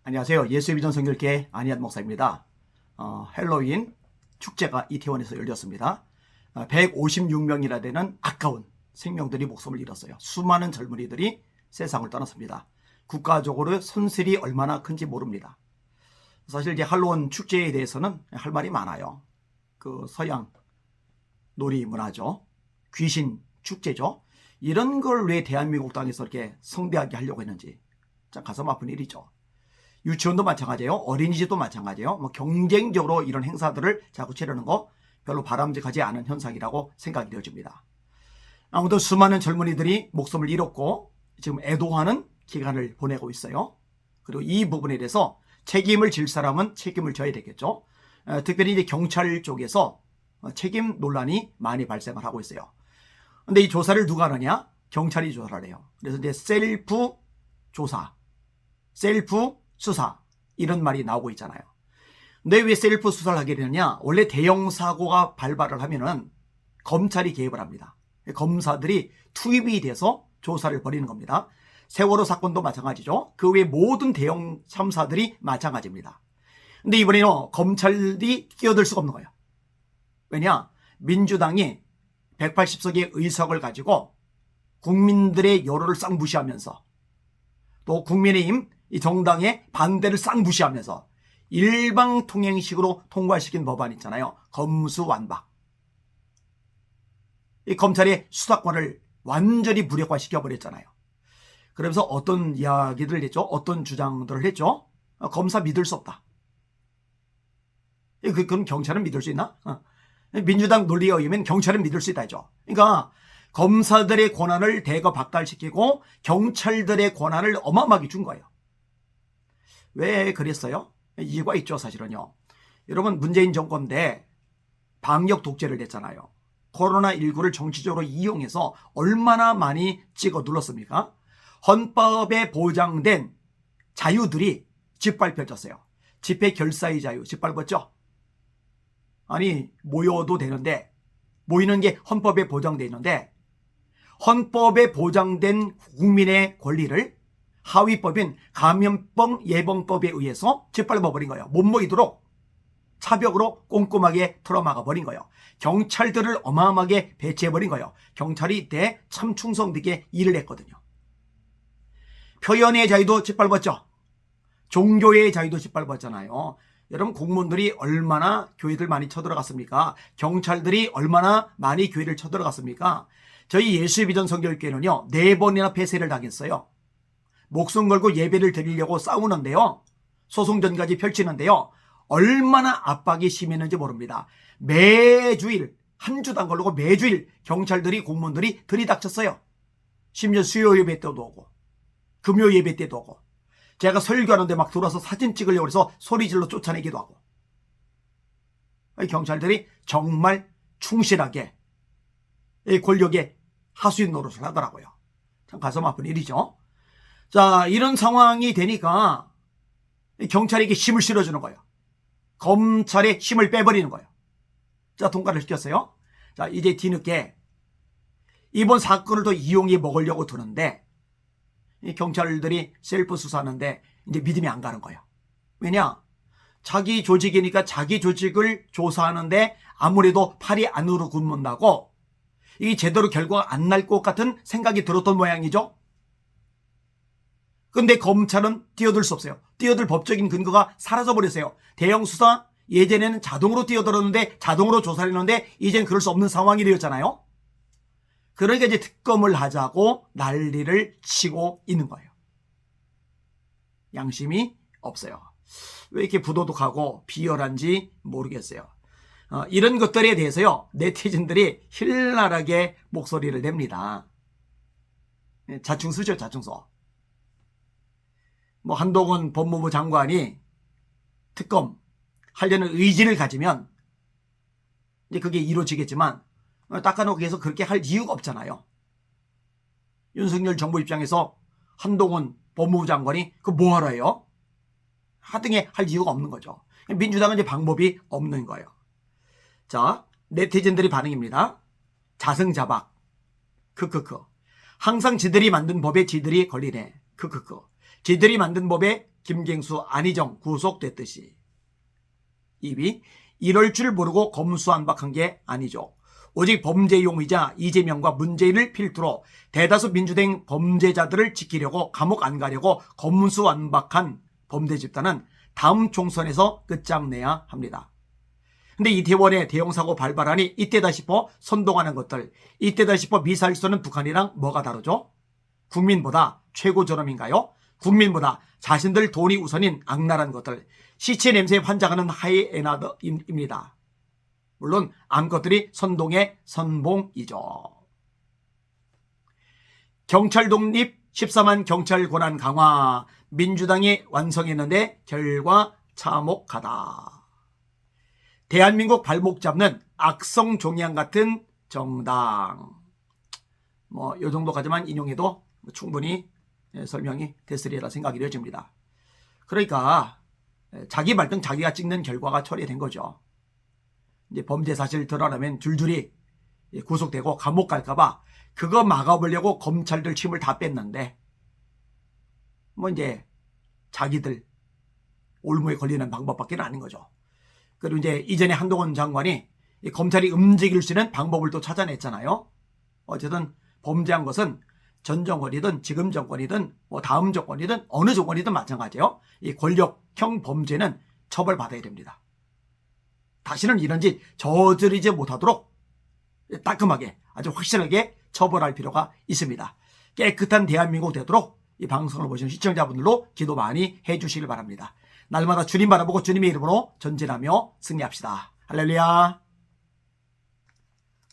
안녕하세요. 예수의 비전 선교회 안희한 목사입니다. 헬로윈 축제가 이태원에서 열렸습니다. 156명이나 되는 아까운 생명들이 목숨을 잃었어요. 수많은 젊은이들이 세상을 떠났습니다. 국가적으로 손실이 얼마나 큰지 모릅니다. 사실 이제 할로윈 축제에 대해서는 할 말이 많아요. 그 서양 놀이 문화죠. 귀신 축제죠. 이런 걸 왜 대한민국 땅에서 이렇게 성대하게 하려고 했는지 참 가슴 아픈 일이죠. 유치원도 마찬가지예요. 어린이집도 마찬가지예요. 경쟁적으로 이런 행사들을 자꾸 치르는 거 별로 바람직하지 않은 현상이라고 생각이 되어집니다. 아무튼 수많은 젊은이들이 목숨을 잃었고 지금 애도하는 기간을 보내고 있어요. 그리고 이 부분에 대해서 책임을 질 사람은 책임을 져야 되겠죠. 특별히 이제 경찰 쪽에서 책임 논란이 많이 발생을 하고 있어요. 근데 이 조사를 누가 하느냐? 경찰이 조사를 해요. 그래서 이제 셀프 조사, 셀프 수사 이런 말이 나오고 있잖아요. 근데 왜 셀프 수사를 하게 되느냐? 원래 대형 사고가 발발을 하면은 검찰이 개입을 합니다. 검사들이 투입이 돼서 조사를 벌이는 겁니다. 세월호 사건도 마찬가지죠. 그 외 모든 대형 참사들이 마찬가지입니다. 근데 이번에는 검찰이 끼어들 수가 없는 거예요. 왜냐? 민주당이 180석의 의석을 가지고 국민들의 여론을 싹 무시하면서 또 국민의힘 이 정당의 반대를 싹 무시하면서 일방통행식으로 통과시킨 법안 있잖아요. 검수완박. 이 검찰의 수사권을 완전히 무력화시켜버렸잖아요. 그러면서 어떤 이야기들을 했죠? 어떤 주장들을 했죠? 검사 믿을 수 없다. 그럼 경찰은 믿을 수 있나? 민주당 논리에 의하면 경찰은 믿을 수 있다 했죠. 그러니까 검사들의 권한을 대거 박탈시키고 경찰들의 권한을 어마어마하게 준 거예요. 왜 그랬어요? 이유가 있죠, 사실은요. 여러분, 문재인 정권 때 방역 독재를 냈잖아요. 코로나19를 정치적으로 이용해서 얼마나 많이 찍어 눌렀습니까? 헌법에 보장된 자유들이 짓밟혀졌어요. 집회 결사의 자유 짓밟았죠? 아니, 모여도 되는데, 모이는 게 헌법에 보장되어 있는데, 헌법에 보장된 국민의 권리를 하위법인 감염병 예방법에 의해서 짓밟아버린 거예요. 못 모이도록 차벽으로 꼼꼼하게 틀어막아 버린 거예요. 경찰들을 어마어마하게 배치해버린 거예요. 경찰이 이때 참 충성되게 일을 했거든요. 표현의 자유도 짓밟았죠. 종교의 자유도 짓밟았잖아요. 여러분, 공무원들이 얼마나 교회들 많이 쳐들어갔습니까? 경찰들이 얼마나 많이 교회를 쳐들어갔습니까? 저희 예수의 비전 선교회는요 4번이나 폐쇄를 당했어요. 목숨 걸고 예배를 드리려고 싸우는데요. 소송전까지 펼치는데요. 얼마나 압박이 심했는지 모릅니다. 매주일 한 주도 안 걸리고 매주일 경찰들이 공무원들이 들이닥쳤어요. 심지어 수요 예배 때도 오고 금요 예배 때도 오고 제가 설교하는데 막 들어와서 사진 찍으려고 해서 소리질러 쫓아내기도 하고 경찰들이 정말 충실하게 이 권력의 하수인 노릇을 하더라고요. 참 가슴 아픈 일이죠. 자, 이런 상황이 되니까 경찰에게 힘을 실어주는 거예요. 검찰의 힘을 빼버리는 거예요. 자, 통과를 시켰어요. 자, 이제 뒤늦게 이번 사건을 더 이용해 먹으려고 드는데 이 경찰들이 셀프 수사하는데 이제 믿음이 안 가는 거예요. 왜냐? 자기 조직이니까 자기 조직을 조사하는데 아무래도 팔이 안으로 굽는다고 이게 제대로 결과가 안 날 것 같은 생각이 들었던 모양이죠. 근데 검찰은 뛰어들 수 없어요. 뛰어들 법적인 근거가 사라져버렸어요. 대형 수사 예전에는 자동으로 뛰어들었는데 자동으로 조사를 했는데 이젠 그럴 수 없는 상황이 되었잖아요. 그러니까 이제 특검을 하자고 난리를 치고 있는 거예요. 양심이 없어요. 왜 이렇게 부도덕하고 비열한지 모르겠어요. 이런 것들에 대해서요 네티즌들이 힐날하게 목소리를 냅니다. 자충수죠, 자충수. 한동훈 법무부 장관이 특검 하려는 의지를 가지면 이제 그게 이루어지겠지만 닦아놓기 위해서 그렇게 할 이유가 없잖아요. 윤석열 정부 입장에서 한동훈 법무부 장관이 그 뭐하러 해요? 하등에 할 이유가 없는 거죠. 민주당은 이제 방법이 없는 거예요. 자, 네티즌들의 반응입니다. 자승자박. 크크크. 항상 지들이 만든 법에 지들이 걸리네. 크크크. 지들이 만든 법에 김경수, 안희정 구속됐듯이. 2위, 이럴 줄 모르고 검수완박한 게 아니죠. 오직 범죄용의자 이재명과 문재인을 필두로 대다수 민주당 범죄자들을 지키려고 감옥 안 가려고 검수완박한 범죄 집단은 다음 총선에서 끝장내야 합니다. 근데 이태원에 대형사고 발발하니 이때다 싶어 선동하는 것들, 이때다 싶어 미사일 쏘는 북한이랑 뭐가 다르죠? 국민보다 최고 존엄인가요? 국민보다 자신들 돈이 우선인 악랄한 것들, 시체 냄새에 환장하는 하이에나더입니다. 물론 암것들이 선동의 선봉이죠. 경찰 독립 14만 경찰 권한 강화, 민주당이 완성했는데 결과 참혹하다. 대한민국 발목 잡는 악성 종양 같은 정당. 이 정도까지만 인용해도 충분히 설명이 됐으리라 생각이 되어집니다. 그러니까 자기 발등 자기가 찍는 결과가 처리된 거죠. 이제 범죄 사실 드러나면 줄줄이 구속되고 감옥 갈까봐 그거 막아보려고 검찰들 침을 다 뺐는데 이제 자기들 올무에 걸리는 방법밖에 아닌 거죠. 그리고 이제 이전에 한동훈 장관이 검찰이 움직일 수 있는 방법을 또 찾아냈잖아요. 어쨌든 범죄한 것은 전 정권이든 지금 정권이든 다음 정권이든 어느 정권이든 마찬가지예요. 이 권력형 범죄는 처벌받아야 됩니다. 다시는 이런 짓 저지르지 못하도록 따끔하게 아주 확실하게 처벌할 필요가 있습니다. 깨끗한 대한민국 되도록 이 방송을 보시는 시청자분들로 기도 많이 해주시길 바랍니다. 날마다 주님 바라보고 주님의 이름으로 전진하며 승리합시다. 할렐루야.